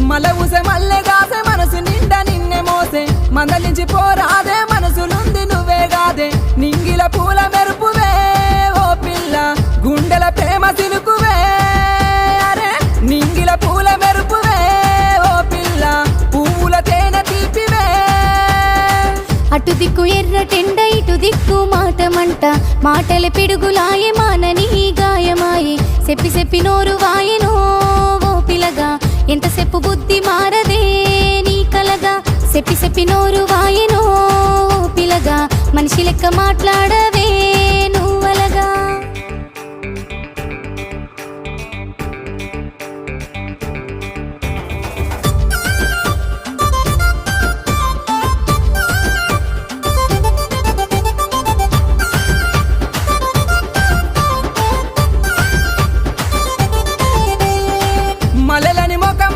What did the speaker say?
మల ఊసే మల్లె గాసే మనసు నిండా నిన్నే మోసే మందలించి పోరాదే మనసులుంది నువ్వే గాదే నింగిల పూల మెరుపువే ఓ పిల్ల గుండెల ప్రేమ సినుకువే అరే నింగిల పూల మెరుపువే ఓ పిల్ల పువ్వుల తేనె తీపివే అటు దిక్కు ఎర్రటెండ ఇటు దిక్కు మాటమంట మాటల పిడుగులాయే మానని గాయమాయే చెప్పి చెప్పి నోరు వాయెనో ఓ పిలగా ఎంతసేపు బుద్ధి మారదే నీ కలగా చెప్పి చెప్పి నోరు వాయెనో ఓ పిలగా మనిషి లెక్క మాట్లాడవే